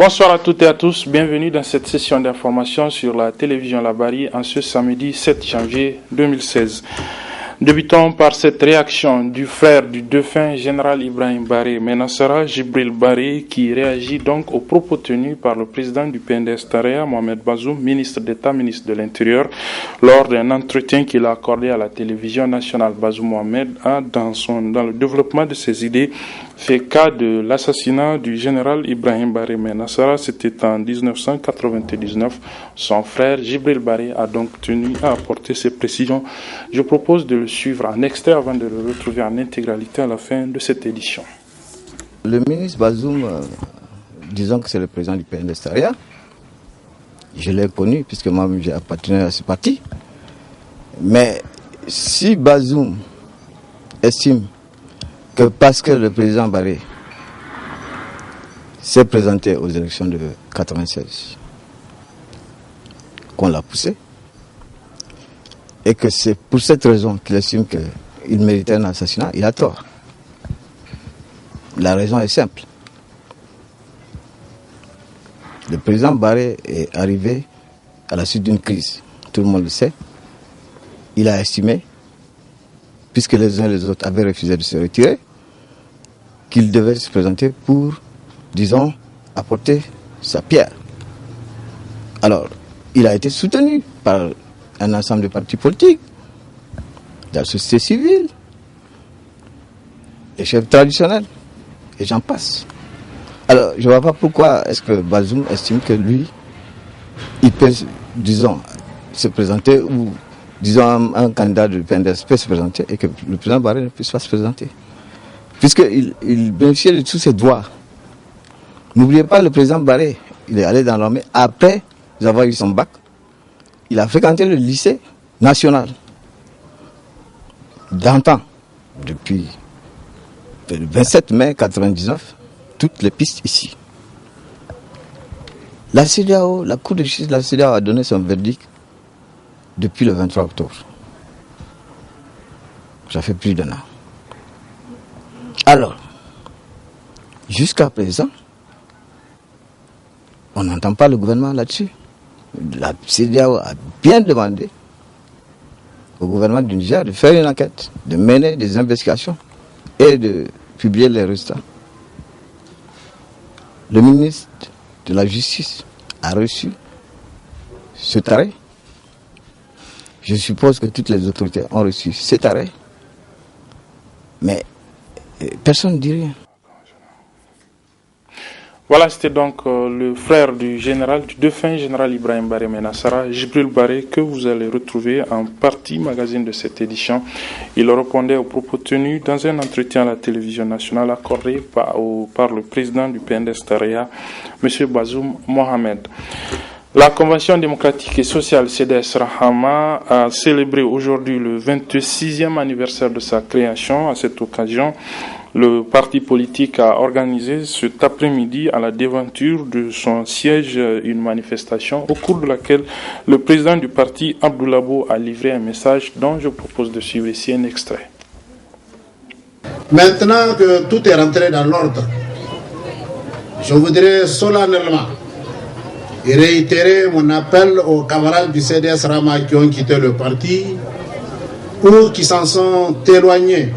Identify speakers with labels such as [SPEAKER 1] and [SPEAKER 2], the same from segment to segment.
[SPEAKER 1] Bonsoir à toutes et à tous, bienvenue dans cette session d'information sur la télévision Labari en ce samedi 7 janvier 2016. Débutons par cette réaction du frère du défunt général Ibrahim Baré Menassara, Jibril Baré, qui réagit donc aux propos tenus par le président du PNDS Taraya, Mohamed Bazoum, ministre d'État, ministre de l'Intérieur, lors d'un entretien qu'il a accordé à la télévision nationale. Bazoum Mohamed a, dans le développement de ses idées, fait cas de l'assassinat du général Ibrahim Baré Menassara. C'était en 1999. Son frère Jibril Baré a donc tenu à apporter ses précisions. Je propose de le suivre en extrait avant de le retrouver en intégralité à la fin de cette édition.
[SPEAKER 2] Le ministre Bazoum, disons que c'est le président du PNDS Taraya. Je l'ai connu puisque moi-même j'ai appartenu à ce parti. Mais si Bazoum estime que parce que le président Baré s'est présenté aux élections de 1996 qu'on l'a poussé, et que c'est pour cette raison qu'il estime qu'il méritait un assassinat, il a tort. La raison est simple. Le président Baré est arrivé à la suite d'une crise. Tout le monde le sait. Il a estimé, puisque les uns et les autres avaient refusé de se retirer, qu'il devait se présenter pour, disons, apporter sa pierre. Alors, il a été soutenu par un ensemble de partis politiques, de la société civile, les chefs traditionnels, et j'en passe. Alors, je ne vois pas pourquoi est-ce que Bazoum estime que lui, il peut, disons, se présenter, ou, disons, un candidat du PNDS peut se présenter, et que le président Baré ne puisse pas se présenter. Puisqu'il bénéficiait de tous ses droits. N'oubliez pas, le président Baré, il est allé dans l'armée après avoir eu son bac. Il a fréquenté le lycée national d'antan, depuis le 27 mai 1999, toutes les pistes ici. La CEDEAO, la Cour de justice de la CEDEAO a donné son verdict depuis le 23 octobre. Ça fait plus d'un an. Alors, jusqu'à présent, on n'entend pas le gouvernement là-dessus. La CEDEAO a bien demandé au gouvernement du Niger de faire une enquête, de mener des investigations et de publier les résultats. Le ministre de la Justice a reçu cet arrêt. Je suppose que toutes les autorités ont reçu cet arrêt. Mais personne ne dit rien.
[SPEAKER 1] Voilà, c'était donc le frère du défunt général Ibrahim Baré Menassara, Jibril Baré, que vous allez retrouver en partie magazine de cette édition. Il répondait aux propos tenus dans un entretien à la télévision nationale accordé par le président du PNDS Taraya, M. Bazoum Mohamed. La Convention démocratique et sociale CDS Rahama a célébré aujourd'hui le 26e anniversaire de sa création. À cette occasion, le parti politique a organisé cet après-midi à la devanture de son siège une manifestation au cours de laquelle le président du parti, Abdoulabo, a livré un message dont je propose de suivre ici un extrait.
[SPEAKER 3] Maintenant que tout est rentré dans l'ordre, je voudrais solennellement réitérer mon appel aux camarades du CDS Rama qui ont quitté le parti ou qui s'en sont éloignés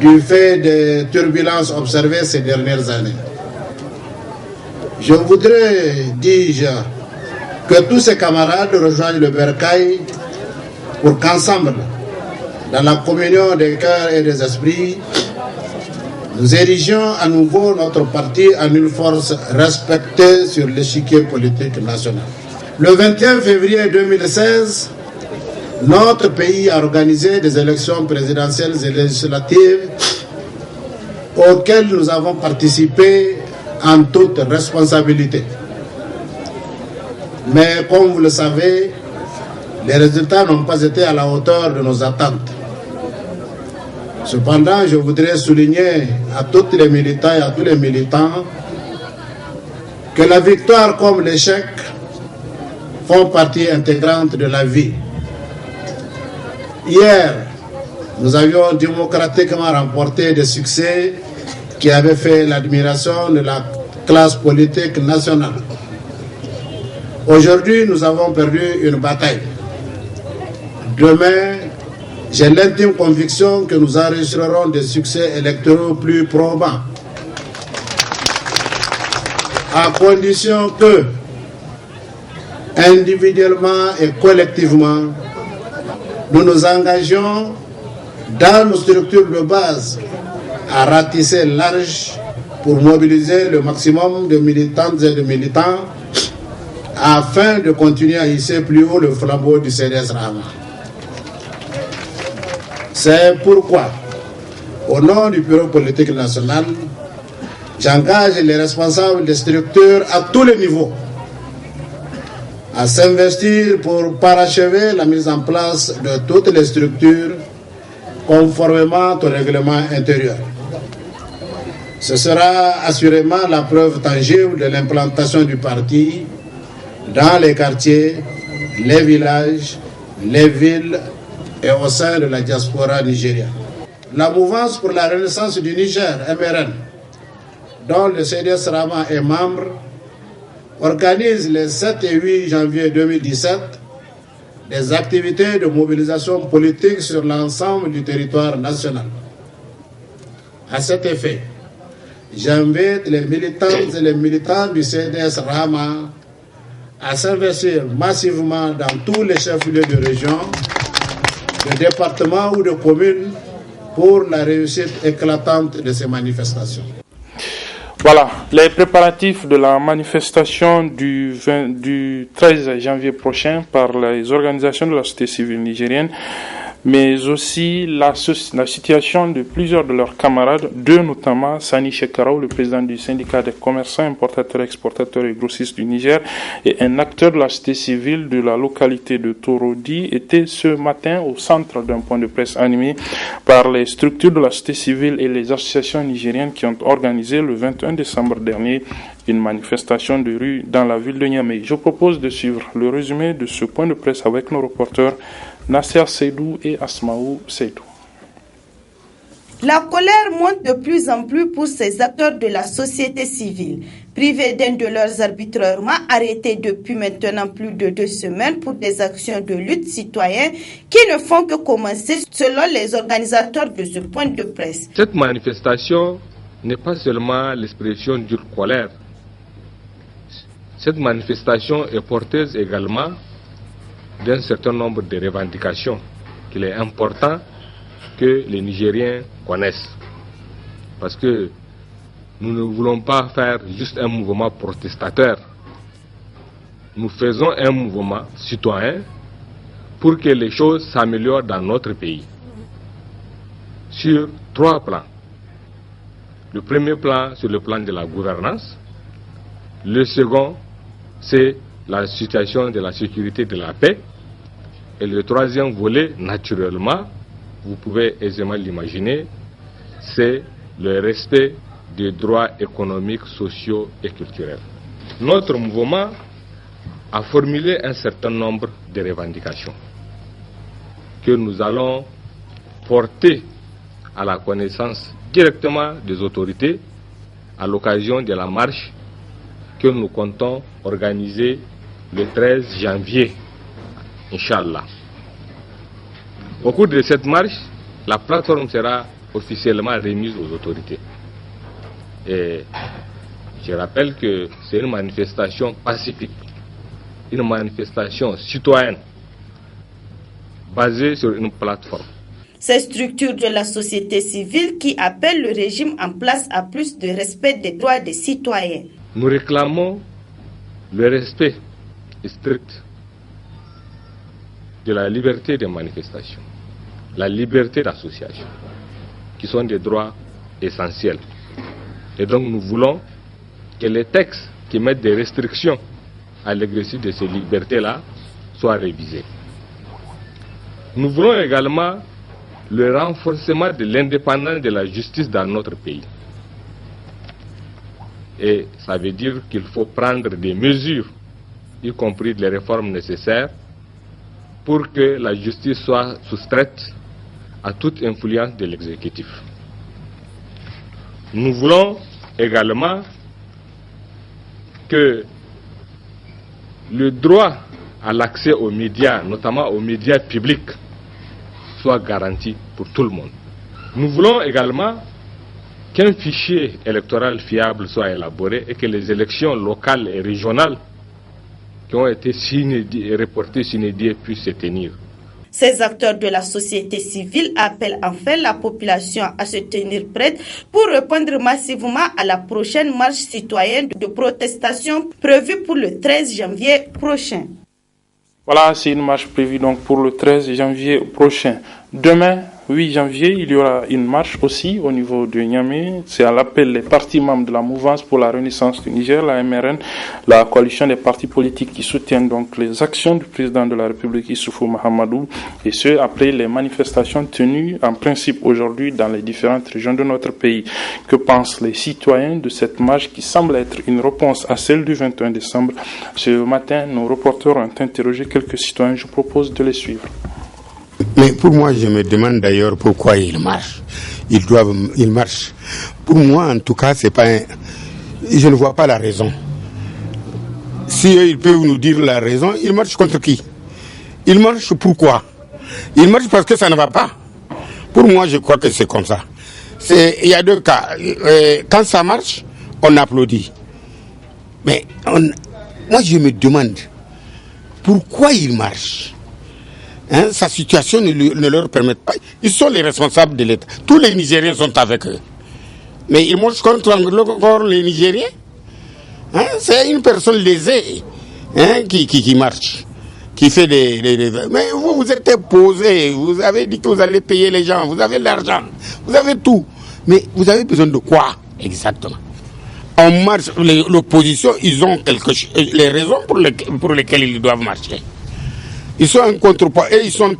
[SPEAKER 3] du fait des turbulences observées ces dernières années. Je voudrais, dis-je, que tous ces camarades rejoignent le bercail pour qu'ensemble, dans la communion des cœurs et des esprits, nous érigions à nouveau notre parti en une force respectée sur l'échiquier politique national. Le 21 février 2016, notre pays a organisé des élections présidentielles et législatives auxquelles nous avons participé en toute responsabilité. Mais comme vous le savez, les résultats n'ont pas été à la hauteur de nos attentes. Cependant, je voudrais souligner à toutes les militants et à tous les militants que la victoire comme l'échec font partie intégrante de la vie. Hier, nous avions démocratiquement remporté des succès qui avaient fait l'admiration de la classe politique nationale. Aujourd'hui, nous avons perdu une bataille. Demain, j'ai l'intime conviction que nous enregistrerons des succès électoraux plus probants, à condition que, individuellement et collectivement, nous nous engagions dans nos structures de base à ratisser large pour mobiliser le maximum de militantes et de militants afin de continuer à hisser plus haut le flambeau du CDS Rahama. C'est pourquoi, au nom du Bureau politique national, j'engage les responsables des structures à tous les niveaux à s'investir pour parachever la mise en place de toutes les structures conformément au règlement intérieur. Ce sera assurément la preuve tangible de l'implantation du parti dans les quartiers, les villages, les villes et au sein de la diaspora nigérienne. La mouvance pour la renaissance du Niger, MRN, dont le CDS Rahama est membre, organise les 7 et 8 janvier 2017 des activités de mobilisation politique sur l'ensemble du territoire national. À cet effet, j'invite les militantes et les militants du CDS Rahama à s'investir massivement dans tous les chefs-lieux de région, de départements ou de communes pour la réussite éclatante de ces manifestations.
[SPEAKER 1] Voilà, les préparatifs de la manifestation du 13 janvier prochain par les organisations de la société civile nigérienne, mais aussi la situation de plusieurs de leurs camarades, deux notamment, Sani Shekarao, le président du syndicat des commerçants, importateurs, exportateurs et grossistes du Niger, et un acteur de la société civile de la localité de Torodi, étaient ce matin au centre d'un point de presse animé par les structures de la société civile et les associations nigériennes qui ont organisé le 21 décembre dernier une manifestation de rue dans la ville de Niamey. Je propose de suivre le résumé de ce point de presse avec nos reporters Nasser Seydou et Asmaou Seydou.
[SPEAKER 4] La colère monte de plus en plus pour ces acteurs de la société civile, privés d'un de leurs arbitrairement arrêtés depuis maintenant plus de 2 semaines pour des actions de lutte citoyenne qui ne font que commencer selon les organisateurs de ce point de presse.
[SPEAKER 5] Cette manifestation n'est pas seulement l'expression d'une colère. Cette manifestation est porteuse également d'un certain nombre de revendications qu'il est important que les Nigériens connaissent. Parce que nous ne voulons pas faire juste un mouvement protestateur. Nous faisons un mouvement citoyen pour que les choses s'améliorent dans notre pays. Sur 3 plans. Le premier plan, c'est le plan de la gouvernance. Le second, c'est la situation de la sécurité et de la paix. Et le troisième volet, naturellement, vous pouvez aisément l'imaginer, c'est le respect des droits économiques, sociaux et culturels. Notre mouvement a formulé un certain nombre de revendications que nous allons porter à la connaissance directement des autorités à l'occasion de la marche que nous comptons organiser le 13 janvier, Inch'Allah. Au cours de cette marche, la plateforme sera officiellement remise aux autorités. Et je rappelle que c'est une manifestation pacifique, une manifestation citoyenne, basée sur une plateforme.
[SPEAKER 4] Ces structures de la société civile qui appellent le régime en place à plus de respect des droits des citoyens.
[SPEAKER 5] Nous réclamons le respect strict de la liberté de manifestation, la liberté d'association, qui sont des droits essentiels. Et donc nous voulons que les textes qui mettent des restrictions à l'exercice de ces libertés-là soient révisés. Nous voulons également le renforcement de l'indépendance de la justice dans notre pays. Et ça veut dire qu'il faut prendre des mesures, y compris les réformes nécessaires, pour que la justice soit soustraite à toute influence de l'exécutif. Nous voulons également que le droit à l'accès aux médias, notamment aux médias publics, soit garanti pour tout le monde. Nous voulons également qu'un fichier électoral fiable soit élaboré et que les élections locales et régionales qui ont été reportées s'inédiées puissent se tenir.
[SPEAKER 4] Ces acteurs de la société civile appellent enfin la population à se tenir prête pour répondre massivement à la prochaine marche citoyenne de protestation prévue pour le 13 janvier prochain.
[SPEAKER 1] Voilà, c'est une marche prévue donc pour le 13 janvier prochain. Demain, 8 janvier, il y aura une marche aussi au niveau de Niamey. C'est à l'appel des partis membres de la mouvance pour la renaissance du Niger, la MRN, la coalition des partis politiques qui soutiennent donc les actions du président de la République Issoufou Mahamadou, et ce après les manifestations tenues en principe aujourd'hui dans les différentes régions de notre pays. Que pensent les citoyens de cette marche qui semble être une réponse à celle du 21 décembre? Ce matin, nos reporters ont interrogé quelques citoyens. Je propose de les suivre.
[SPEAKER 6] Mais pour moi, je me demande d'ailleurs pourquoi ils marchent. Ils marchent. Pour moi, en tout cas, c'est pas je ne vois pas la raison. Si ils peuvent nous dire la raison, ils marchent contre qui? Ils marchent pourquoi? Ils marchent parce que ça ne va pas. Pour moi, je crois que c'est comme ça. Il y a deux cas. Quand ça marche, on applaudit. Mais moi, je me demande pourquoi ils marchent. Sa situation ne leur permet pas. Ils sont les responsables de l'État. Tous les Nigériens sont avec eux. Mais ils marchent contre les Nigériens. C'est une personne lésée qui marche, qui fait Mais vous êtes posé, vous avez dit que vous allez payer les gens, vous avez l'argent, vous avez tout. Mais vous avez besoin de quoi exactement? On marche, l'opposition, ils ont les raisons pour lesquelles ils doivent marcher. Ils sont un contrepoids et ils ont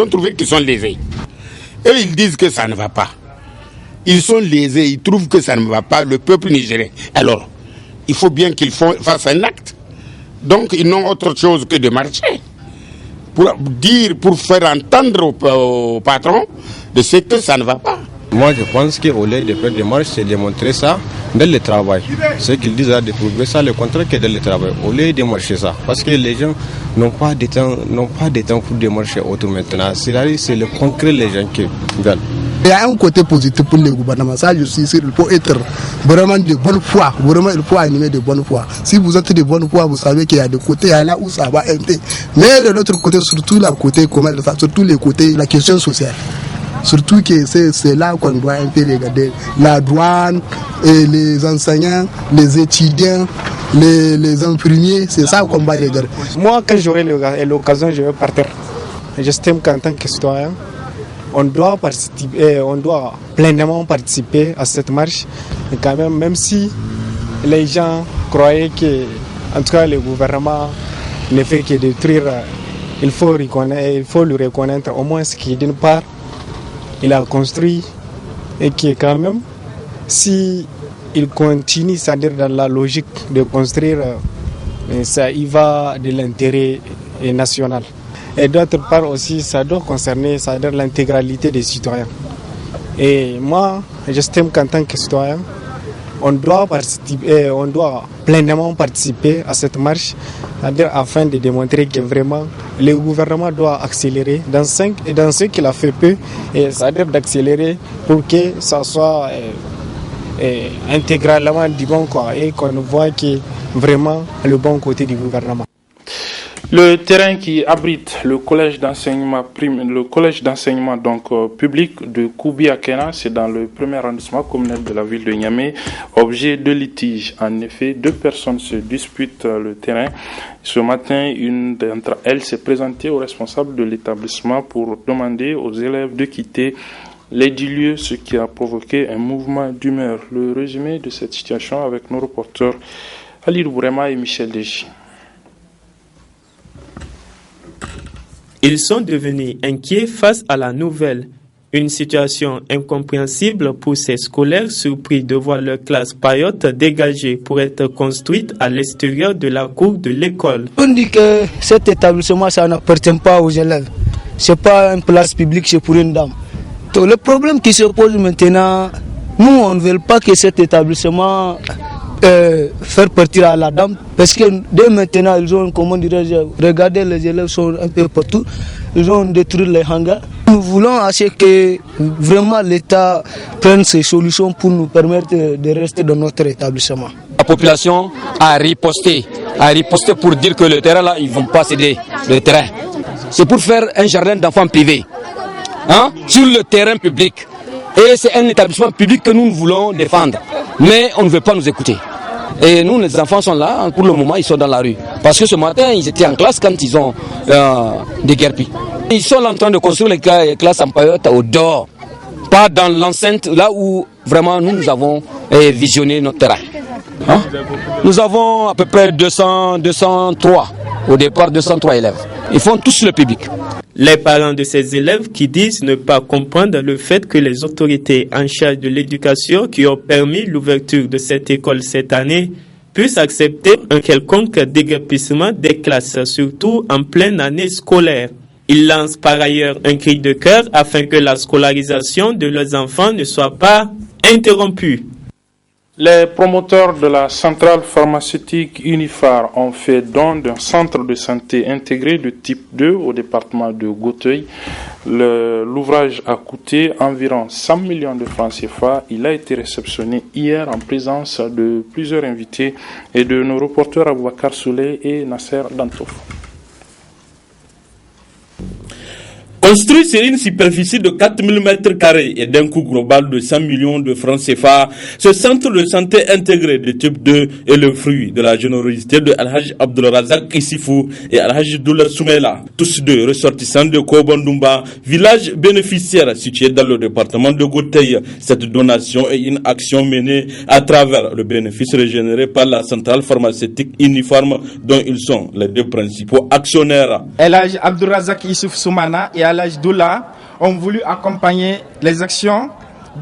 [SPEAKER 6] trouvé qu'ils sont lésés. Et ils disent que ça ne va pas. Ils sont lésés, ils trouvent que ça ne va pas, le peuple nigérien. Alors, il faut bien qu'ils fassent un acte. Donc, ils n'ont autre chose que de marcher. Pour faire entendre au patron de ce que ça ne va pas.
[SPEAKER 7] Moi, je pense qu'au lieu de faire des marches, c'est de montrer ça dans le travail. Ce qu'ils disent là, de prouver ça, le contraire que dans le travail. Au lieu de marcher ça. Parce que les gens n'ont pas de temps pour démarcher auto maintenant. C'est-à-dire, c'est le concret les gens qui veulent.
[SPEAKER 8] Il y a un côté positif pour le gouvernement. Ça, je suis sûr, il faut être vraiment de bonne foi. Vraiment, il faut animer de bonne foi. Si vous êtes de bonne foi, vous savez qu'il y a des côtés là où ça va un peu. Mais de l'autre côté, surtout le côté commun, surtout les côtés, la question sociale. Surtout que c'est là qu'on doit un peu regarder. La douane, et les enseignants, les étudiants, les infirmiers, c'est ça qu'on va regarder.
[SPEAKER 9] Moi, quand j'aurai l'occasion, je vais partir. J'estime qu'en tant que citoyen, on doit participer, on doit pleinement participer à cette marche. Et quand même si les gens croyaient que, en tout cas, le gouvernement ne fait que détruire, il faut lui reconnaître au moins ce qui, d'une part, il a construit et qui est quand même, si il continue, c'est-à-dire dans la logique de construire, ça y va de l'intérêt national. Et d'autre part aussi, ça doit concerner, c'est-à-dire l'intégralité des citoyens. Et moi, j'estime qu'en tant que citoyen, on doit participer, on doit pleinement participer à cette marche, c'est-à-dire afin de démontrer que vraiment le gouvernement doit accélérer dans ce qu'il a fait peu, c'est-à-dire d'accélérer pour que ça soit intégralement du bon côté et qu'on voit que vraiment le bon côté du gouvernement.
[SPEAKER 1] Le terrain qui abrite le collège d'enseignement public de Koubi-Akena, c'est dans le premier arrondissement communal de la ville de Niamey, objet de litige. En effet, 2 personnes se disputent le terrain. Ce matin, une d'entre elles s'est présentée au responsable de l'établissement pour demander aux élèves de quitter les 10 lieux, ce qui a provoqué un mouvement d'humeur. Le résumé de cette situation avec nos reporters Ali Bourema et Michel Deji.
[SPEAKER 10] Ils sont devenus inquiets face à la nouvelle. Une situation incompréhensible pour ces scolaires surpris de voir leur classe paillote dégagée pour être construite à l'extérieur de la cour de l'école.
[SPEAKER 11] On dit que cet établissement, ça n'appartient pas aux élèves. Ce n'est pas une place publique, c'est pour une dame. Donc, le problème qui se pose maintenant, nous, on ne veut pas que cet établissement faire partir à la dame, parce que dès maintenant, ils ont, comment dirais-je, regardez, les élèves sont un peu partout, ils ont détruit les hangars. Nous voulons que vraiment l'État prenne ces solutions pour nous permettre de rester dans notre établissement.
[SPEAKER 12] La population a riposté pour dire que le terrain là, ils ne vont pas céder le terrain. C'est pour faire un jardin d'enfants privé, sur le terrain public. Et c'est un établissement public que nous voulons défendre. Mais on ne veut pas nous écouter. Et nous, les enfants sont là, pour le moment, ils sont dans la rue. Parce que ce matin, ils étaient en classe quand ils ont déguerpi. Ils sont en train de construire les classes en paillotte au dehors. Pas dans l'enceinte, là où vraiment nous avons visionné notre terrain. Nous avons à peu près 203, au départ 203 élèves. Ils font tous le public.
[SPEAKER 10] Les parents de ces élèves qui disent ne pas comprendre le fait que les autorités en charge de l'éducation qui ont permis l'ouverture de cette école cette année puissent accepter un quelconque déguerpissement des classes, surtout en pleine année scolaire. Ils lancent par ailleurs un cri de cœur afin que la scolarisation de leurs enfants ne soit pas interrompue.
[SPEAKER 1] Les promoteurs de la centrale pharmaceutique Uniphar ont fait don d'un centre de santé intégré de type 2 au département de Gauteuil. L'ouvrage a coûté environ 100 millions de francs CFA. Il a été réceptionné hier en présence de plusieurs invités et de nos reporters Abouakar Souley et Nasser Dantouf.
[SPEAKER 13] Construit sur une superficie de 4000 m² et d'un coût global de 100 millions de francs CFA, ce centre de santé intégré de type 2 est le fruit de la générosité de Al-Hajj Abdulrazak Issifou et Al-Hajj Doula Soumela, tous deux ressortissants de Kobandumba, village bénéficiaire situé dans le département de Gauteuil. Cette donation est une action menée à travers le bénéfice régénéré par la centrale pharmaceutique Uniforme dont ils sont les deux principaux actionnaires.
[SPEAKER 14] Al-Hajj Abdulrazak Issifou Soumana et Al-Hajj Doula ont voulu accompagner les actions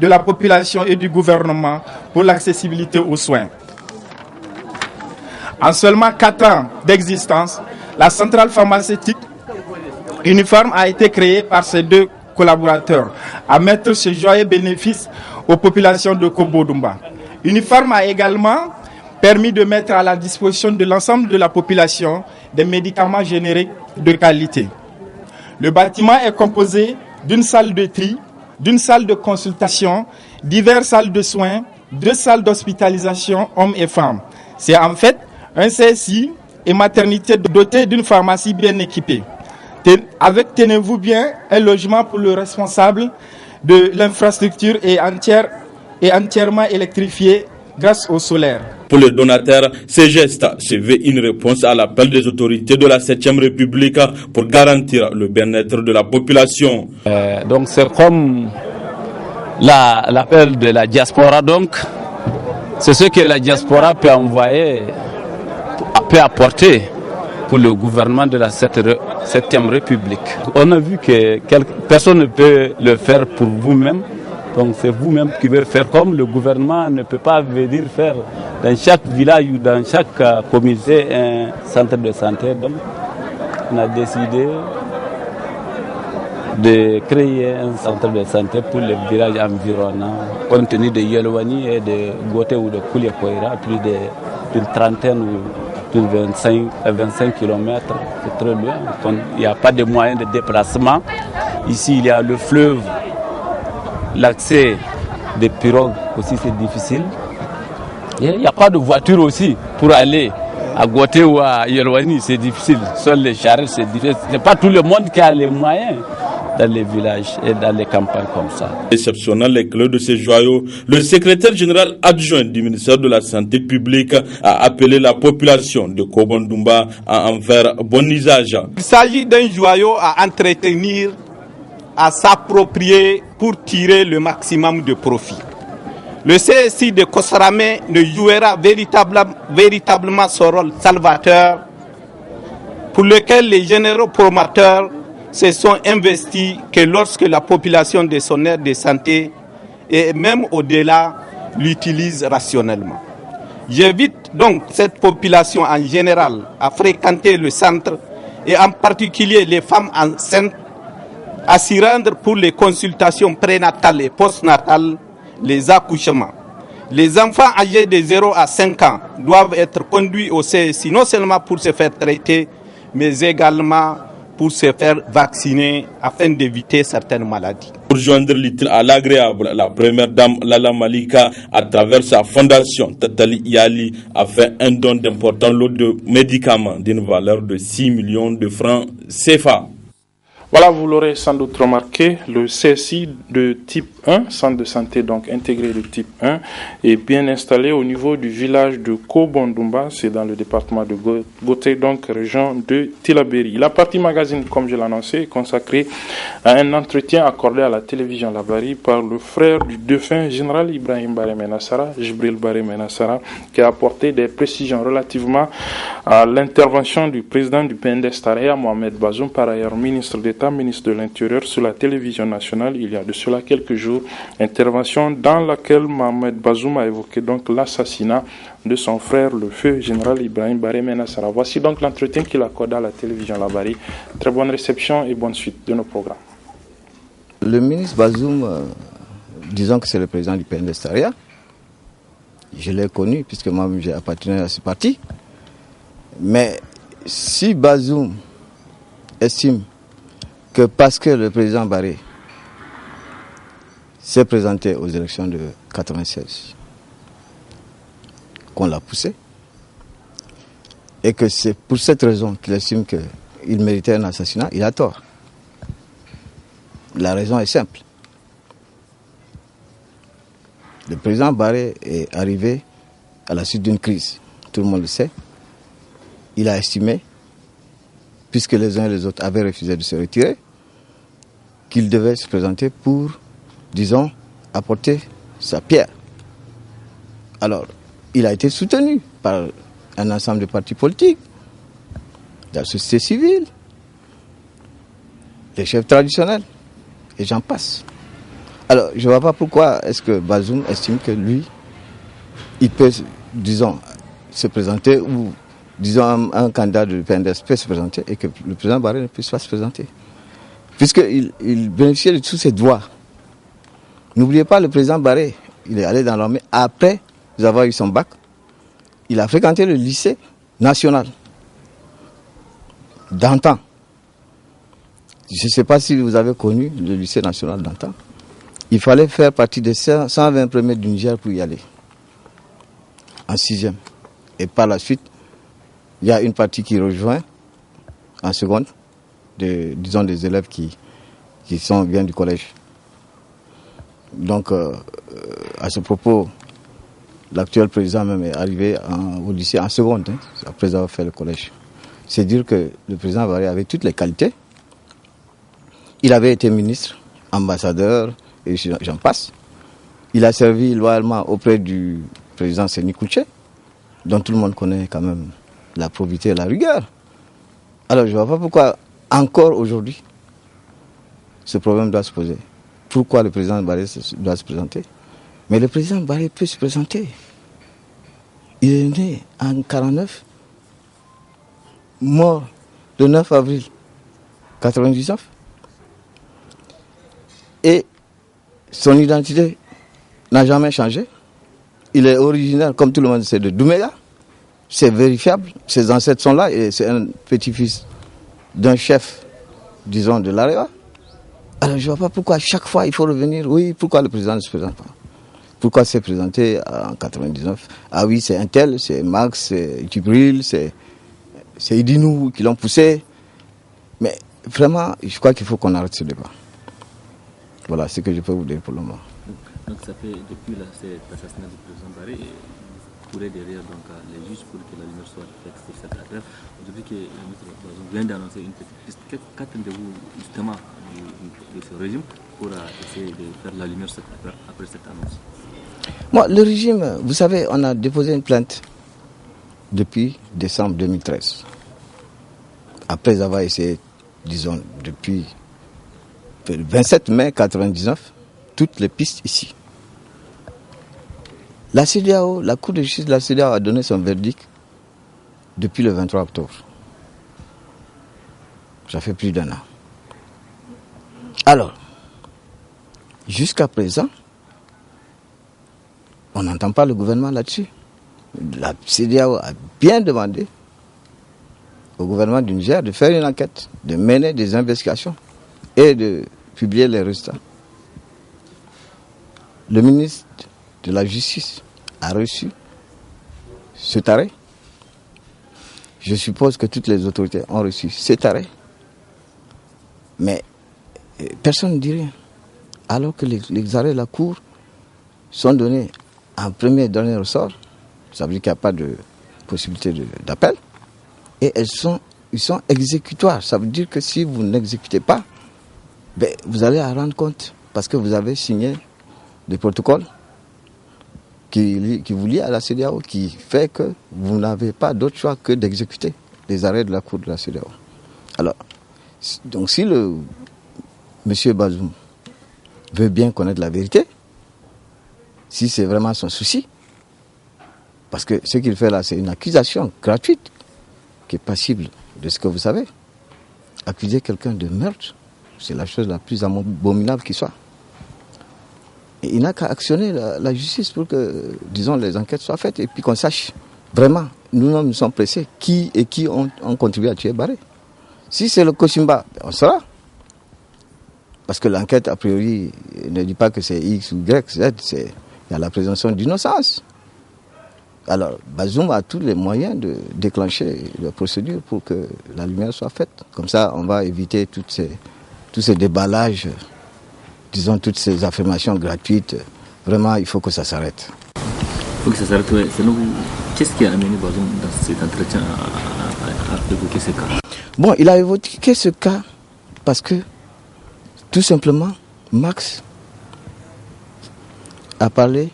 [SPEAKER 14] de la population et du gouvernement pour l'accessibilité aux soins. En seulement 4 ans d'existence, la centrale pharmaceutique Uniforme a été créée par ces deux collaborateurs à mettre ce joyeux bénéfice aux populations de Kobodumba. Uniforme a également permis de mettre à la disposition de l'ensemble de la population des médicaments génériques de qualité. Le bâtiment est composé d'une salle de tri, d'une salle de consultation, diverses salles de soins, 2 salles d'hospitalisation hommes et femmes. C'est en fait un CSI et maternité doté d'une pharmacie bien équipée. Avec, tenez-vous bien, un logement pour le responsable de l'infrastructure et entièrement électrifié grâce au solaire.
[SPEAKER 13] Pour le donateur, ces gestes se veulent une réponse à l'appel des autorités de la 7e République pour garantir le bien-être de la population.
[SPEAKER 15] Donc c'est comme l'appel de la diaspora. Donc c'est ce que la diaspora peut envoyer, peut apporter pour le gouvernement de la 7e République. On a vu que personne ne peut le faire pour vous-même. Donc c'est vous-même qui devez faire, comme le gouvernement ne peut pas venir faire dans chaque village ou dans chaque communauté un centre de santé. Donc on a décidé de créer un centre de santé pour les villages environnants, compte tenu de Yelwani et de Goté ou de Kouliakoira, plus d'une trentaine ou plus de 25 km, c'est très loin. Donc, il n'y a pas de moyens de déplacement. Ici il y a le fleuve. L'accès des pirogues aussi c'est difficile. Il n'y a pas de voiture aussi pour aller à Goté ou à Yelwani, c'est difficile. Seuls les charrettes, c'est difficile. Ce n'est pas tout le monde qui a les moyens dans les villages et dans les campagnes comme ça.
[SPEAKER 13] Exceptionnant les clés de ces joyaux, le secrétaire général adjoint du ministère de la Santé publique a appelé la population de Kobandumba à en faire bon usage.
[SPEAKER 14] Il s'agit d'un joyau à entretenir, à s'approprier pour tirer le maximum de profit. Le CSI de Kosramé ne jouera véritablement son rôle salvateur pour lequel les généraux promoteurs se sont investis que lorsque la population de son aire de santé et même au-delà l'utilise rationnellement. J'invite donc cette population en général à fréquenter le centre et en particulier les femmes enceintes à s'y rendre pour les consultations prénatales et postnatales, les accouchements. Les enfants âgés de 0 à 5 ans doivent être conduits au CSI, non seulement pour se faire traiter, mais également pour se faire vacciner afin d'éviter certaines maladies.
[SPEAKER 13] Pour joindre l'utile à l'agréable, la première dame Lala Malika, à travers sa fondation Tatali Yali, a fait un don d'importants lots de médicaments d'une valeur de 6 millions de francs CFA.
[SPEAKER 1] Voilà, vous l'aurez sans doute remarqué, le CSI de type 1, centre de santé donc intégré de type 1, est bien installé au niveau du village de Kobondumba, c'est dans le département de Goté, donc région de Tillabéri. La partie magazine, comme je l'annonçais, est consacrée à un entretien accordé à la télévision Labari par le frère du défunt général Ibrahim Baré Menassara, Jibril Baré Menassara, qui a apporté des précisions relativement à l'intervention du président du PNDS Taraya, Mohamed Bazoum, par ailleurs ministre d'État, ministre de l'Intérieur, sur la télévision nationale il y a de cela quelques jours, intervention dans laquelle Mohamed Bazoum a évoqué donc l'assassinat de son frère, le feu général Ibrahim Baré Menassara. Voici donc l'entretien qu'il accorde à la télévision Labari. Très bonne réception et bonne suite de nos programmes.
[SPEAKER 2] Le ministre Bazoum, disons que c'est le président du PNDS Taraya, je l'ai connu puisque moi j'ai appartenu à ce parti, mais si Bazoum estime que parce que le président Baré s'est présenté aux élections de 1996, qu'on l'a poussé, et que c'est pour cette raison qu'il estime qu'il méritait un assassinat, il a tort. La raison est simple. Le président Baré est arrivé à la suite d'une crise, tout le monde le sait. Il a estimé, puisque les uns et les autres avaient refusé de se retirer, qu'il devait se présenter pour, disons, apporter sa pierre. Alors, il a été soutenu par un ensemble de partis politiques, de la société civile, les chefs traditionnels, et j'en passe. Alors, je ne vois pas pourquoi est-ce que Bazoum estime que lui, il peut, disons, se présenter ou disons, un candidat du PNDS peut se présenter et que le président Baré ne puisse pas se présenter. Puisqu'il bénéficiait de tous ses droits. N'oubliez pas, le président Baré, il est allé dans l'armée après avoir eu son bac. Il a fréquenté le lycée national d'antan. Je ne sais pas si vous avez connu le lycée national d'antan. Il fallait faire partie des 120 premiers du Niger pour y aller. En 6e. Et par la suite, il y a une partie qui rejoint en seconde, disons des élèves qui viennent du collège. Donc, à ce propos, l'actuel président même est arrivé au lycée en seconde, après avoir fait le collège. C'est dire que le président Baré avait toutes les qualités. Il avait été ministre, ambassadeur, et j'en passe. Il a servi loyalement auprès du président Séni Kouché, dont tout le monde connaît quand même la probité et la rigueur. Alors je ne vois pas pourquoi, encore aujourd'hui, ce problème doit se poser. Pourquoi le président Baré doit se présenter? Mais le président Baré peut se présenter. Il est né en 1949, mort le 9 avril 1999. Et son identité n'a jamais changé. Il est originaire, comme tout le monde sait, de Douméga. C'est vérifiable. Ses ancêtres sont là et c'est un petit-fils d'un chef, disons, de l'Aréwa. Alors je ne vois pas pourquoi chaque fois il faut revenir. Oui, pourquoi le président ne se présente pas? Pourquoi s'est présenté en 1999? Ah oui, c'est un tel, c'est Max, c'est Djibril, c'est Idinou qui l'ont poussé. Mais vraiment, je crois qu'il faut qu'on arrête ce débat. Voilà ce que je peux vous dire pour le moment.
[SPEAKER 16] Donc ça fait depuis cet assassinat du président Baré, vous courez derrière donc, les juges pour que la lumière soit faite sur cette affaire. Depuis que le ministre Bazoum vient d'annoncer une petite liste, qu'attendez-vous justement de ce régime pour essayer de faire la lumière sur cette affaire après cette annonce?
[SPEAKER 2] Moi, le régime, vous savez, on a déposé une plainte depuis décembre 2013. Après avoir essayé, disons, depuis le 27 mai 1999, toutes les pistes ici. La CEDEAO, la Cour de justice de la CEDEAO a donné son verdict depuis le 23 octobre. Ça fait plus d'un an. Alors, jusqu'à présent, On n'entend pas le gouvernement là-dessus. La CEDEAO a bien demandé au gouvernement du Niger de faire une enquête, de mener des investigations et de publier les résultats. Le ministre de la Justice a reçu cet arrêt. Je suppose que toutes les autorités ont reçu cet arrêt. Mais personne ne dit rien. Alors que les arrêts de la Cour sont donnés en premier et dernier ressort, ça veut dire qu'il n'y a pas de possibilité d'appel. Et ils sont exécutoires. Ça veut dire que si vous n'exécutez pas, vous allez en rendre compte. Parce que vous avez signé des protocoles qui vous lient à la CEDEAO, qui fait que vous n'avez pas d'autre choix que d'exécuter les arrêts de la Cour de la CEDEAO. Alors, donc si M. Bazoum veut bien connaître la vérité, si c'est vraiment son souci, parce que ce qu'il fait là, c'est une accusation gratuite qui est passible de ce que vous savez. Accuser quelqu'un de meurtre, c'est la chose la plus abominable qui soit. Et il n'a qu'à actionner la justice pour que, disons, les enquêtes soient faites et puis qu'on sache vraiment, nous sommes pressés, qui ont contribué à tuer Barré. Si c'est le Kochimba, on saura. Parce que l'enquête, a priori, ne dit pas que c'est X ou Y, Z, il y a la présomption d'innocence. Alors, Bazoum a tous les moyens de déclencher la procédure pour que la lumière soit faite. Comme ça, on va éviter tous ces déballages, disons, toutes ces affirmations gratuites. Vraiment, il faut que ça s'arrête.
[SPEAKER 16] Il faut que ça s'arrête, oui. Selon vous, qu'est-ce qui a amené Bazoum dans cet entretien à évoquer ce cas?
[SPEAKER 2] Bon, il a évoqué ce cas parce que, tout simplement, Max a parlé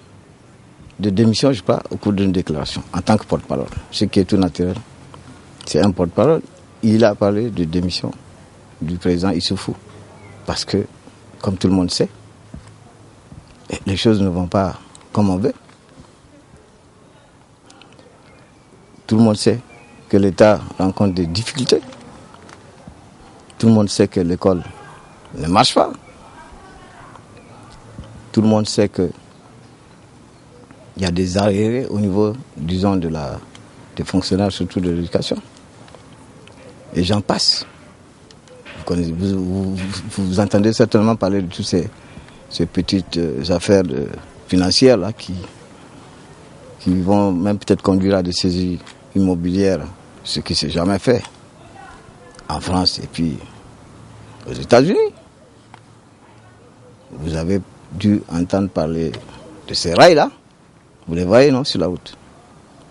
[SPEAKER 2] de démission, je crois, au cours d'une déclaration, en tant que porte-parole, ce qui est tout naturel. C'est un porte-parole. Il a parlé de démission du président Issoufou. Parce que, comme tout le monde sait, les choses ne vont pas comme on veut. Tout le monde sait que l'État rencontre des difficultés. Tout le monde sait que l'école ne marche pas. Tout le monde sait que il y a des arriérés au niveau, disons, des fonctionnaires, surtout de l'éducation. Et j'en passe. Vous entendez certainement parler de toutes ces petites affaires financières là, qui vont même peut-être conduire à des saisies immobilières, ce qui ne s'est jamais fait en France et puis aux États-Unis. Vous avez dû entendre parler de ces rails-là. Vous les voyez, non, sur la route.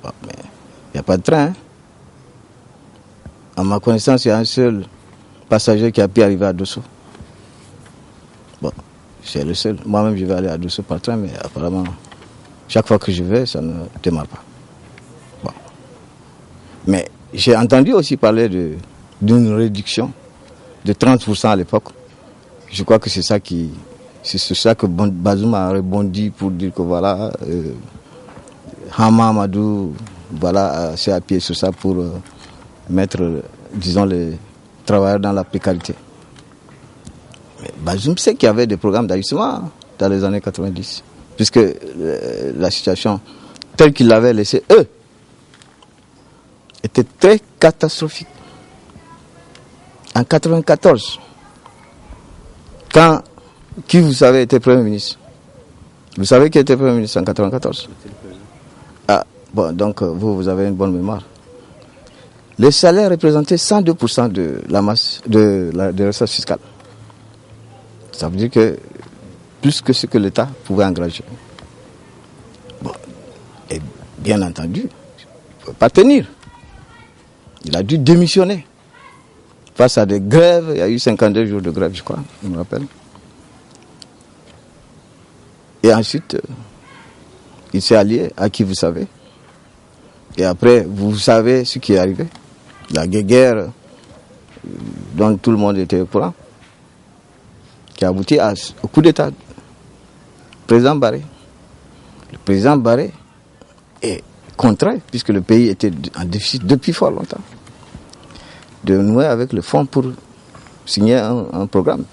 [SPEAKER 2] Bon, mais il n'y a pas de train. Hein. À ma connaissance, il y a un seul passager qui a pu arriver à Dosso. Bon, c'est le seul. Moi-même, je vais aller à Dosso par train, mais apparemment, chaque fois que je vais, ça ne démarre pas. Bon. Mais j'ai entendu aussi parler d'une réduction de 30% à l'époque. Je crois que c'est ça que Bazoum a rebondi pour dire que voilà, Hama Amadou s'est appuyé sur ça pour mettre, disons, les travailleurs dans la précarité. Mais Bazoum sait qu'il y avait des programmes d'ajustement dans les années 90, puisque la situation telle qu'il l'avait laissée, était très catastrophique. En 94, qui vous savez était Premier ministre? Vous savez qui était Premier ministre en 94? Ah, bon, donc vous avez une bonne mémoire. Les salaires représentaient 102% de la masse des recettes fiscales. Ça veut dire que plus que ce que l'État pouvait engager. Bon, et bien entendu, il ne pouvait pas tenir. Il a dû démissionner. Face à des grèves, il y a eu 52 jours de grève, je crois, je me rappelle. Et ensuite, il s'est allié à qui vous savez. Et après, vous savez ce qui est arrivé. La guerre dont tout le monde était au courant, qui a abouti au coup d'État. Le président Barré. Le président Barré est contraint, puisque le pays était en déficit depuis fort longtemps, de nouer avec le fonds pour signer un programme,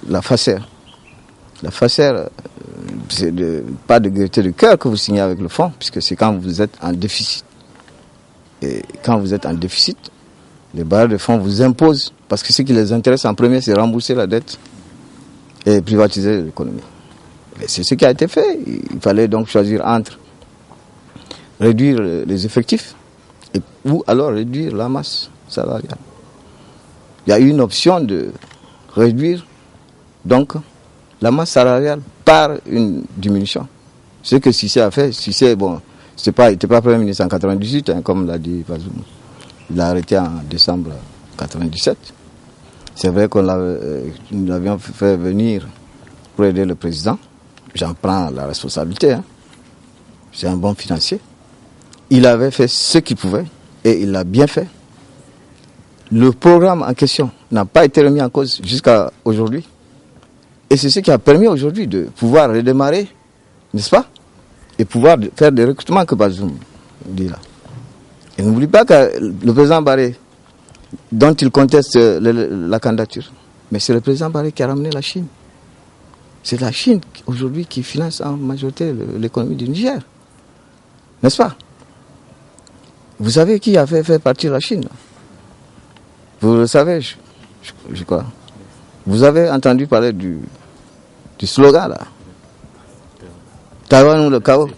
[SPEAKER 2] la FACER. La FACER, pas de gaieté de cœur que vous signez avec le fonds, puisque c'est quand vous êtes en déficit. Et quand vous êtes en déficit, les bailleurs de fonds vous imposent, parce que ce qui les intéresse en premier, c'est rembourser la dette et privatiser l'économie. Et c'est ce qui a été fait. Il fallait donc choisir entre réduire les effectifs ou alors réduire la masse salariale. Il y a eu une option de réduire donc la masse salariale par une diminution. Ce que Cissé a fait, Cissé, bon, il n'était pas Premier ministre en 1998, hein, comme l'a dit Bazoum. Il l'a arrêté en décembre 1997. C'est vrai qu'on nous l'avions fait venir pour aider le président. J'en prends la responsabilité. Hein. C'est un bon financier. Il avait fait ce qu'il pouvait et il l'a bien fait. Le programme en question n'a pas été remis en cause jusqu'à aujourd'hui. Et c'est ce qui a permis aujourd'hui de pouvoir redémarrer, n'est-ce pas? Et pouvoir faire des recrutements que Bazoum dit là. Et n'oublie pas que le président Barré, dont il conteste la candidature, mais c'est le président Barré qui a ramené la Chine. C'est la Chine aujourd'hui qui finance en majorité l'économie du Niger. N'est-ce pas? Vous savez qui a fait partir la Chine? Vous le savez, je crois. Vous avez entendu parler du slogan là. Taïwan ou le chaos.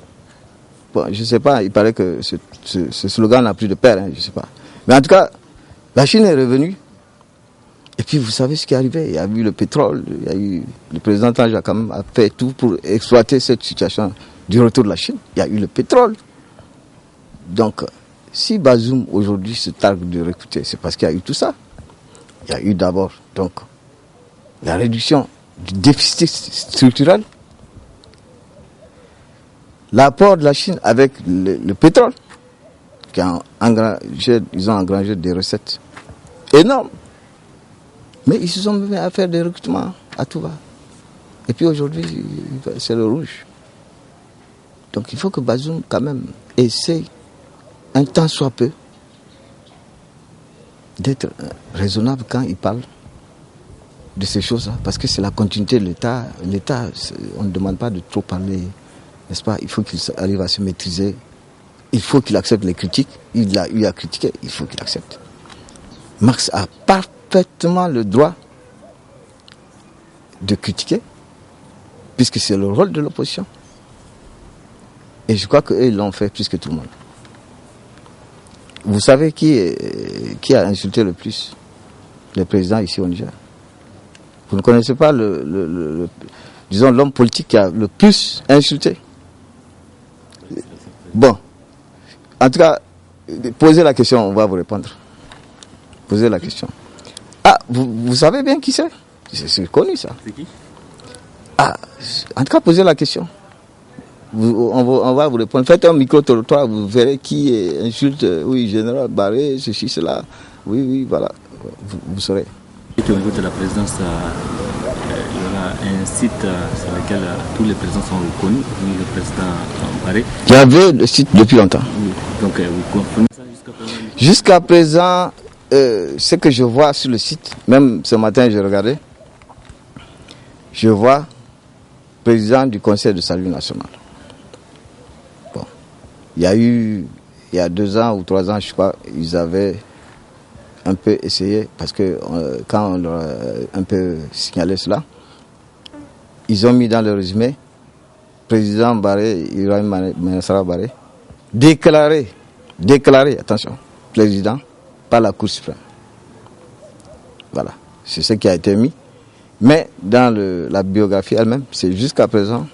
[SPEAKER 2] Bon, je ne sais pas, il paraît que ce slogan n'a plus de père, hein, je ne sais pas. Mais en tout cas, la Chine est revenue. Et puis vous savez ce qui est arrivé. Il y a eu le pétrole, il y a eu le président Tanja quand même a fait tout pour exploiter cette situation du retour de la Chine. Il y a eu le pétrole. Donc, si Bazoum aujourd'hui se targue de recruter, c'est parce qu'il y a eu tout ça. Il y a eu d'abord donc la réduction du déficit structurel, l'apport de la Chine avec le pétrole, ils ont engrangé des recettes énormes. Mais ils se sont mis à faire des recrutements à tout va. Et puis aujourd'hui, c'est le rouge. Donc il faut que Bazoum quand même essaye un temps soit peu d'être raisonnable quand il parle de ces choses-là, parce que c'est la continuité de l'État. L'État, on ne demande pas de trop parler, n'est-ce pas? Il faut qu'il arrive à se maîtriser. Il faut qu'il accepte les critiques. Il a eu à critiquer, il faut qu'il accepte. Marx a parfaitement le droit de critiquer, puisque c'est le rôle de l'opposition. Et je crois qu'eux, ils l'ont fait plus que tout le monde. Vous savez qui a insulté le plus les présidents ici au Niger? Vous ne connaissez pas disons l'homme politique qui a le plus insulté? Bon, en tout cas, posez la question, on va vous répondre. Posez la question. Ah, vous savez bien qui c'est? C'est connu ça.
[SPEAKER 16] C'est qui?
[SPEAKER 2] Ah, en tout cas, posez la question. On va vous répondre. Faites un micro-trottoir, vous verrez qui insulte, oui, général Barré, ceci, cela. Oui, voilà. Vous saurez.
[SPEAKER 16] Et au niveau de la présidence, il y aura un site sur lequel tous les présidents sont reconnus, le président Barré.
[SPEAKER 2] Il y avait le site depuis longtemps.
[SPEAKER 16] Oui. Donc, vous confirmez ça jusqu'à présent?
[SPEAKER 2] Jusqu'à présent, ce que je vois sur le site, même ce matin, j'ai regardé, je vois président du Conseil de salut national. Bon. Il y a 2 ans ou 3 ans, je crois, ils avaient un peu essayé, parce que quand on leur a un peu signalé cela, ils ont mis dans le résumé, président Barré, Ibrahim Menassara Barré, déclaré, attention, président, par la Cour suprême. Voilà, c'est ce qui a été mis. Mais dans la biographie elle-même, c'est jusqu'à présent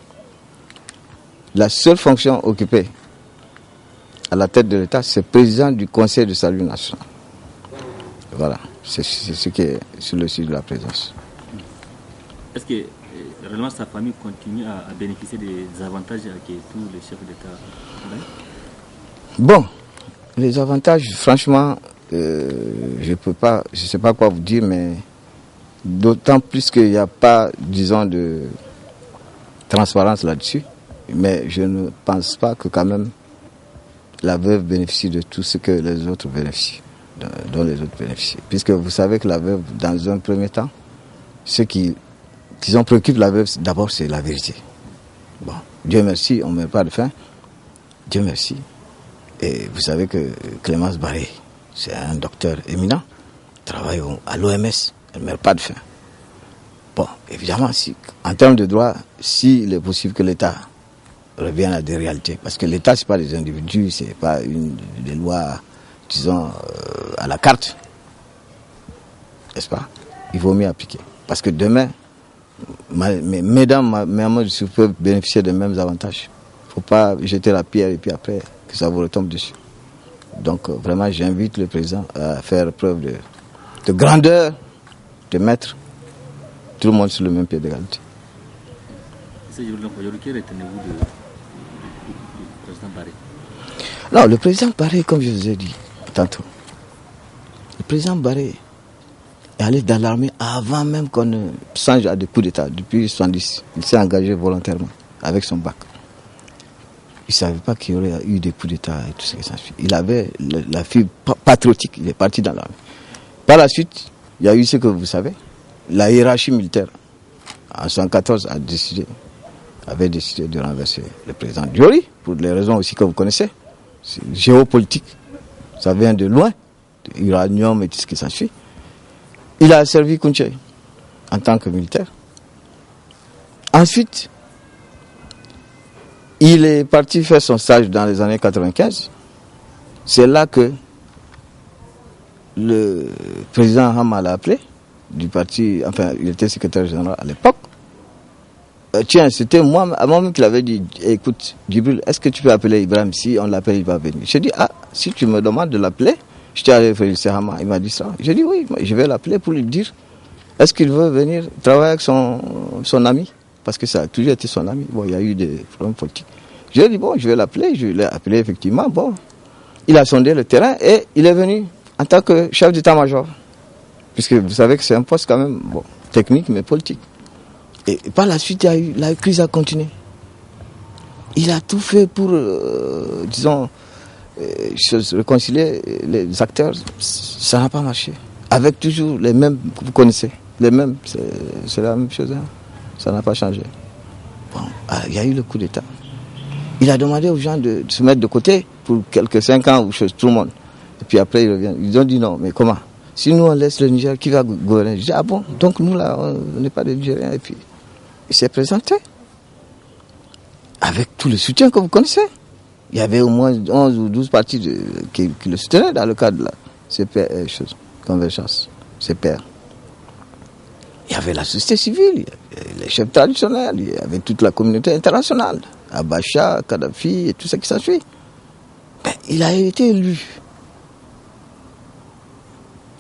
[SPEAKER 2] la seule fonction occupée à la tête de l'État, c'est président du Conseil de salut national. Voilà, c'est ce qui est sur le site de la présidence.
[SPEAKER 16] Est-ce que réellement sa famille continue à bénéficier des avantages que tous les chefs d'État ont?
[SPEAKER 2] Bon, les avantages, franchement, je ne sais pas quoi vous dire, mais d'autant plus qu'il n'y a pas, disons, de transparence là-dessus. Mais je ne pense pas que quand même la veuve bénéficie de tout ce que les autres bénéficient, dont les autres bénéficient. Puisque vous savez que la veuve, dans un premier temps, ce qui préoccupe la veuve, d'abord, c'est la vérité. Bon, Dieu merci, on ne meurt pas de faim. Dieu merci. Et vous savez que Clémence Barré, c'est un docteur éminent, travaille à l'OMS, elle ne meurt pas de faim. Bon, évidemment, en termes de droit, s'il est possible que l'État revienne à des réalités, parce que l'État, ce n'est pas des individus, ce n'est pas des lois, disons, à la carte, n'est-ce pas? Il vaut mieux appliquer. Parce que demain, mesdames, peuvent bénéficier des mêmes avantages. Il ne faut pas jeter la pierre et puis après que ça vous retombe dessus. Donc vraiment, j'invite le président à faire preuve de grandeur, de mettre tout le monde sur le même pied d'égalité.
[SPEAKER 16] Quel retenez-vous du président Barré?
[SPEAKER 2] Non, le président Barré, comme je vous ai dit tantôt, le président Barré est allé dans l'armée avant même qu'on ne songe à des coups d'État. Depuis 1970, il s'est engagé volontairement avec son bac. Il ne savait pas qu'il y aurait eu des coups d'État et tout ce qui s'ensuit. Il avait la fibre patriotique, il est parti dans l'armée. Par la suite, il y a eu ce que vous savez, la hiérarchie militaire, en 1974, avait décidé de renverser le président Diori, pour les raisons aussi que vous connaissez. C'est géopolitique, ça vient de loin, de l'uranium et tout ce qui s'ensuit. Il a servi Kounché en tant que militaire. Ensuite, il est parti faire son stage dans les années 95. C'est là que le président Hama l'a appelé, du parti, enfin, il était secrétaire général à l'époque. Tiens, c'était moi-même qui l'avais dit, écoute, Djibril, est-ce que tu peux appeler Ibrahim? Si on l'appelle, il va venir. J'ai dit, si tu me demandes de l'appeler, je t'ai allé faire le Hama. Il m'a dit ça. J'ai dit, oui, je vais l'appeler pour lui dire, est-ce qu'il veut venir travailler avec son ami? Parce que ça a toujours été son ami. Bon, il y a eu des problèmes politiques. J'ai dit, bon, je vais l'appeler. Je l'ai appelé, effectivement. Bon, il a sondé le terrain et il est venu en tant que chef d'état-major. Puisque vous savez que c'est un poste quand même, bon, technique, mais politique. Et par la suite, la crise a continué. Il a tout fait pour, disons, réconcilier les acteurs. Ça n'a pas marché. Avec toujours les mêmes, vous connaissez, les mêmes, c'est la même chose. Hein. Ça n'a pas changé. Bon, il y a eu le coup d'État. Il a demandé aux gens de se mettre de côté pour quelques 5 ans ou tout le monde. Et puis après, ils reviennent. Ils ont dit non, mais comment? Si nous on laisse le Niger, qui va gouverner? Je dis, bon, donc nous là, on n'est pas des Nigériens. Et puis, il s'est présenté. Avec tout le soutien que vous connaissez. Il y avait au moins 11 ou 12 partis qui le soutenaient dans le cadre de la convergence, CPR. Il y avait la société civile, il y avait les chefs traditionnels, il y avait toute la communauté internationale, Abacha, Kadhafi et tout ce qui s'ensuit. Il a été élu.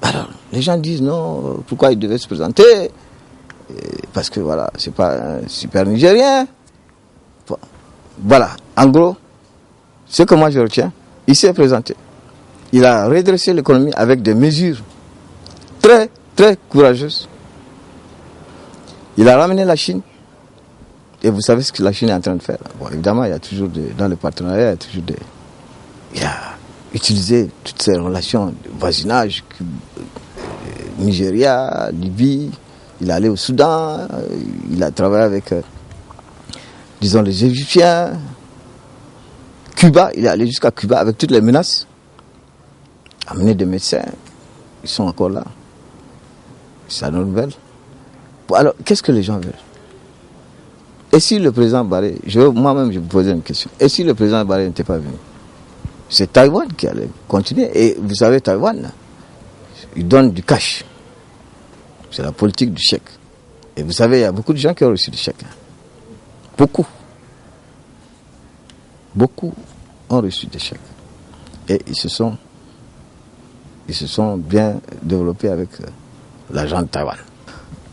[SPEAKER 2] Alors, les gens disent non, pourquoi il devait se présenter? Parce que voilà, c'est pas un super Nigérien. Bon, voilà, en gros, ce que moi je retiens, il s'est présenté. Il a redressé l'économie avec des mesures très, très courageuses. Il a ramené la Chine. Et vous savez ce que la Chine est en train de faire. Bon, évidemment, il y a toujours dans le partenariat, il y a toujours il a utilisé toutes ces relations de voisinage, Nigeria, Libye, il est allé au Soudan, il a travaillé avec, disons, les Égyptiens, Cuba, il est allé jusqu'à Cuba avec toutes les menaces, amené des médecins, ils sont encore là. C'est la nouvelle. Bon, alors, qu'est-ce que les gens veulent? Et si le président Barré, moi-même je me posais une question, et si le président Barré n'était pas venu? C'est Taïwan qui allait continuer. Et vous savez, Taïwan, il donne du cash. C'est la politique du chèque. Et vous savez, il y a beaucoup de gens qui ont reçu du chèque. Beaucoup. Beaucoup ont reçu des chèques. Et ils se sont bien développés avec l'argent de Taïwan.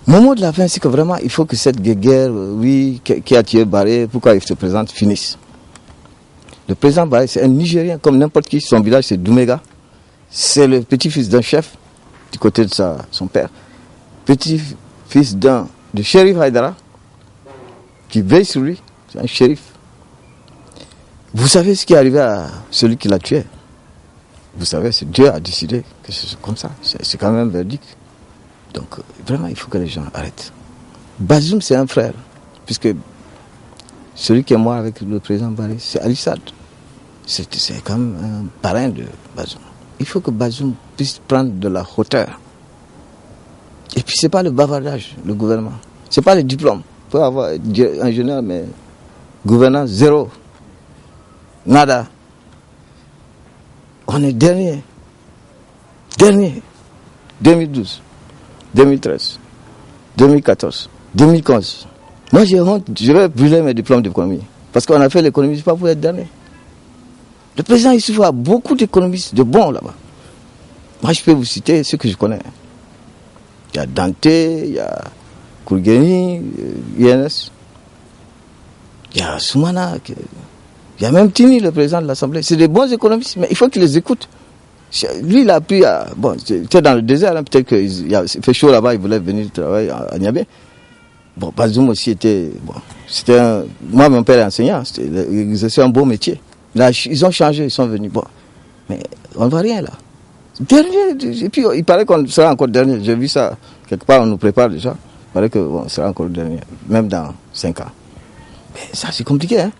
[SPEAKER 2] Mon mot de la fin, c'est que vraiment, il faut que cette guerre, oui, qui a tué Barré, pourquoi il se présente, finisse. Le président Barré, c'est un Nigérien comme n'importe qui. Son village, c'est Doumega. C'est le petit-fils d'un chef, du côté de son père. Petit-fils de shérif Haïdara, qui veille sur lui. C'est un shérif. Vous savez ce qui est arrivé à celui qui l'a tué? Vous savez, c'est Dieu a décidé que c'est comme ça. C'est quand même un verdict. Donc, vraiment, il faut que les gens arrêtent. Bazoum, c'est un frère. Puisque celui qui est mort avec le président Barry, c'est Ali Saad. C'est quand même un parrain de Bazoum. Il faut que Bazoum puisse prendre de la hauteur. Et puis c'est pas le bavardage, le gouvernement. C'est pas les diplômes. Il faut avoir ingénieur, mais gouvernance zéro. Nada. On est dernier. 2012, 2013, 2014, 2015. Moi j'ai honte, je vais brûler mes diplômes d'économie. Parce qu'on a fait l'économie, c'est pas pour être dernier. Le président Issoufou a beaucoup d'économistes de bons là-bas. Moi je peux vous citer ceux que je connais. Il y a Dante, il y a Kourgueni, INS, il y a Soumana, il y a même Tini, le président de l'Assemblée. C'est des bons économistes, mais il faut qu'ils les écoutent. Lui, il a pu... Bon, c'était dans le désert, hein, peut-être qu'il fait chaud là-bas, il voulait venir travailler à Niamey. Bon, Bazoum aussi était... Bon, moi, mon père est enseignant, c'est un beau métier. Là, ils ont changé, ils sont venus. Bon, mais on ne voit rien là. Dernier, et puis il paraît qu'on sera encore dernier. J'ai vu ça, quelque part, on nous prépare déjà. Il paraît qu'on sera encore dernier, même dans 5 ans. Mais ça, c'est compliqué, hein.